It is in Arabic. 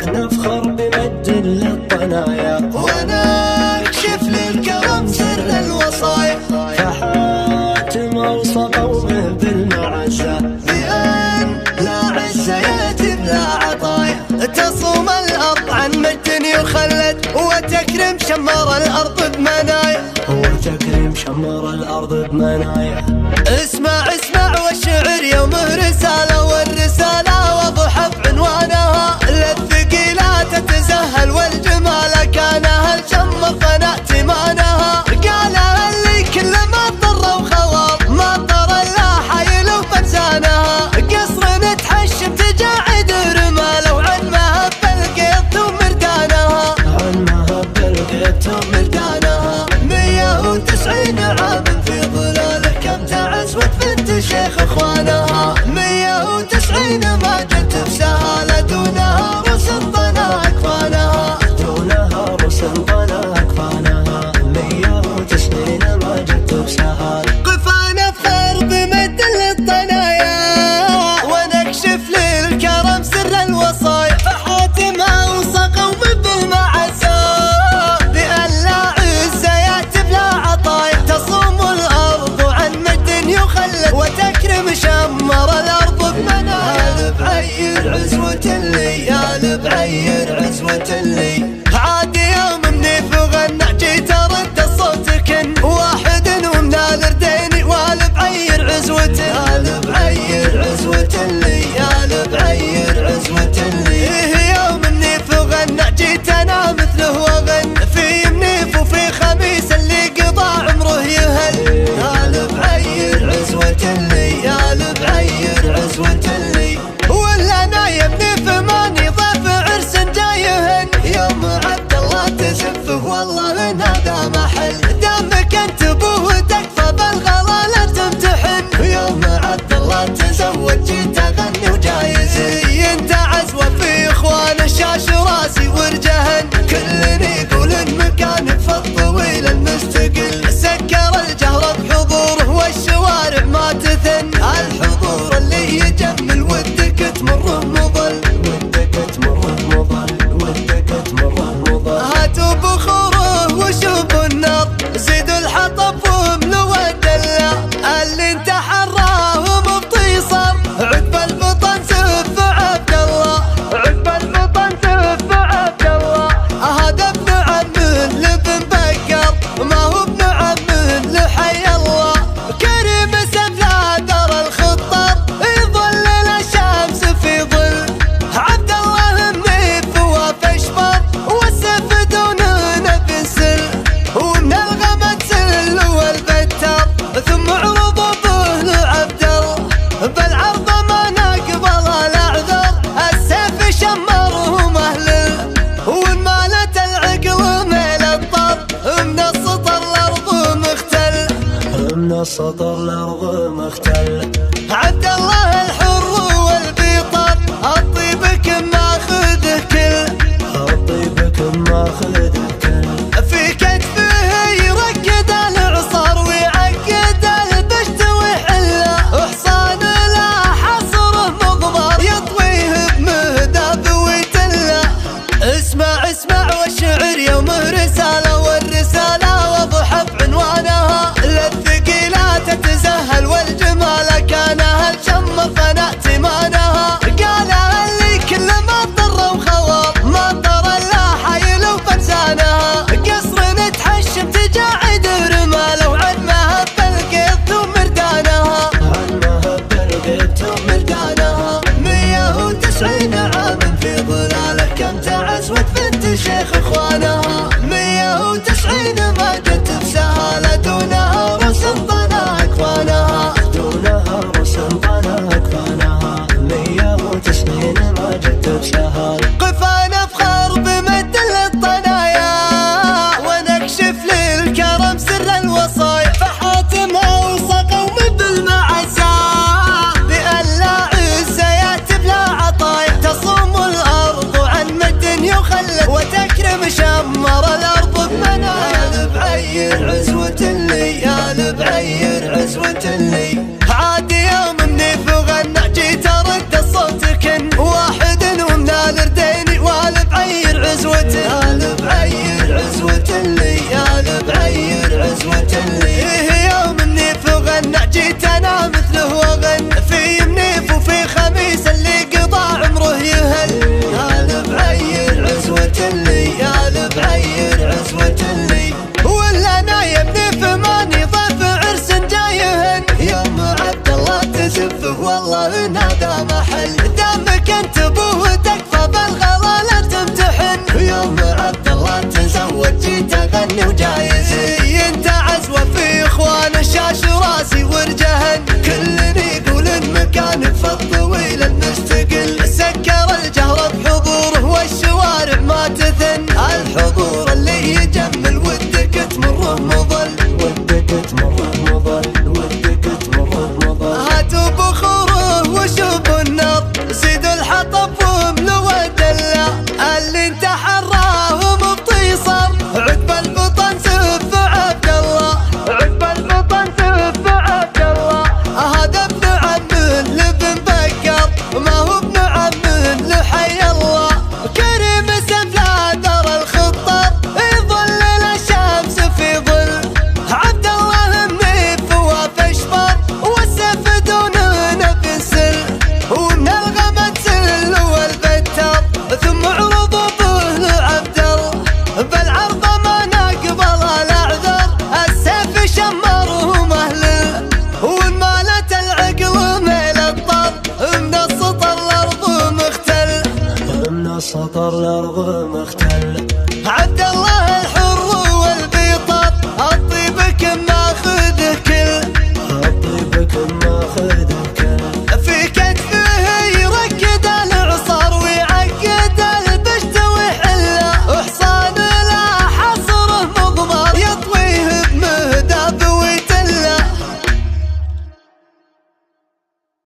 نفخر بمجد للطنايا، ونكشف للكرم سر الوصايا، فحاتم أوصى قومه بالمعزة، بأن لا عز يأتي بلا عطايا، تصوم الأرض عن مجد يخلد، وتكرم شمر الأرض بمنايا، وتكريم شمر الأرض بمنايا. اسمع والشعر يومه رسالة، والرسالة واضحة بعنوانها، للثقيلات تتزهل والجمال كانها الشمر فناء تمانها، قالها اللي كل ما اضطر وخوار ما اضطر الا حايل وفرسانها، قصر نتحشم تجاعد رماله، وعن مهب القيط ومردانها، عن مهب القيط ومردانها. 190 عام في ظلاله، كم تعز وتفت شيخ اخوانها، 190 ما جت بسهالة، دونها رسل طنا اكفانها، دونها رسل طنا اكفانها، 190 ما جت بسهالة. قفانا بخير بمد للطنايا، ونكشف للكرم سر الوصايا، فحاتم اوصى قوم بالمعزة، بأن لا عز يأتي بلا عطايا، تصوم الأرض عن مجد يخلد، وتكرم شمر الأرض بمنايا، بعير عزوة اللي، يا بعير عزوة اللي، عاد يوم منيف وغنى جيت ارد الصوت كن واحد ومن الردين، والبعير عزوة، يا بعير عزوة اللي، يا بعير عزوة اللي، يوم منيف وغنى جيت انا مثله وغن، في منيف وفي خميس اللي قضى عمره يهل، يا بعير عزوة اللي، يا بعير عزوة اللي، ولا انا يا منيف ماني ضيف عرس جايهن، يوم عبد الله تزفه والله ان هذا محل، دامك انت ابوه تكفى بالغلا لا تمتحن، يوم عبد الله تزوج جيت اغني وجايزي، انت عزوه في اخوانه شاش راسي ورجهن، كل يقول مكانك في الطويل المستقل، سكر الجهر بحضوره والشوارع ما تثن، الحضور اللي يجمل ودك تمره مظل، ودك تمره مظل، ودك تمره مظل. هاتوا بخوره وشوفوا النار، زيدوا الحطب واملوا الدلة، اللي انت حراهم بطيصر، عقب البطن سف عبد الله، عقب البطن سف عبد الله، هذا ابن عمه لبن بكر، ما هو ابن عمه لحي الله، كريم سفلا دار الخطر، يظلل الشمس في ظل، عبد الله منيف وفشبر، والسيف دوننا بنسل، ومن الغمد سل والبتر، ثم عرض به لعبد الله، بالعرض ما نقبل الاعذر، السيف شمره مهلل، ومالت العقل ميل الطر، من السطر الارض مختل، من السطر الأرض مختل. عبد الله الحر والبيطر، الطيبك ماخذه كل، الطيبك ماخذ الكل، في كتفه يركد العصر ويعقد البشت ويحله، حصان لا حصره مضمر يطويه بمهداب ويتله، اسمع والشعر يومه رسالة، والرسالة واضحة بعنوانها، للثقيلات تتزهل والجمال كانها الشمر فناء تمانها، قالها اللي كل ما اضطر وخوار ما اضطر الا حايل وفرسانها، قصر نتحشم تجاعد رماله، وعن مهب القيط ومردانها، عن مهب القيط ومردانها. 190 عام في ظلاله، كم تعز وتفت شيخ اخوانها، 190 ما جت بسهالة، دونها رسل طنا اكفانها، دونها رسل طنا اكفانها، 190 ما جت بسهالة. قفانا بخير بمد للطنايا، ونكشف للكرم سر الوصايا، فحاتم اوصى قوم بالمعزة، بأن لا عز يأتي بلا عطايا، تصوم الأرض عن مجد يخلد، وتكرم شمر الأرض بمنايا، بعير عزوة اللي، يا بعير عزوة اللي، عاد يوم منيف وغنى جيت ارد الصوت كن من هذا محل، دامك انت ابوه تكفى بالغلا لا تمتحن. يوم عبد الله تزوج جيت اغني وجايزي، انت عزوه في اخوان الشاش راسي ورجهن. كل يقول ان مكانك في الطويل المستقل، سكر الجهر بحضوره والشوارع ما تثن. الحضور اللي يجمل ودك تمره مظل، ودك تمره مظل، ودك تمره مظل. هاتوا بخوره وشوفوا النار، زيدوا الحطب واملوا الدلة. اللي انت حراه ومبطيصر، عقب البطن سف عبد الله، عقب البطن سف عبد الله. هذا ابن عمه لابن بكر، ما هو ابن عمه لحي الله. كريم سفلا در الخطر، يظل الشمس في ظل. عبد الله منيف وفشفر، والسيف دون نبي سل. ومن الغمد سل والبتر، ثم عرضوا به لعبد الله. بالعرض ما نقبل الاعذر، السيف شمره مهلل. ومالت العقل ميل الطر، من السطر الارض مختل، من السطر الارض مختل.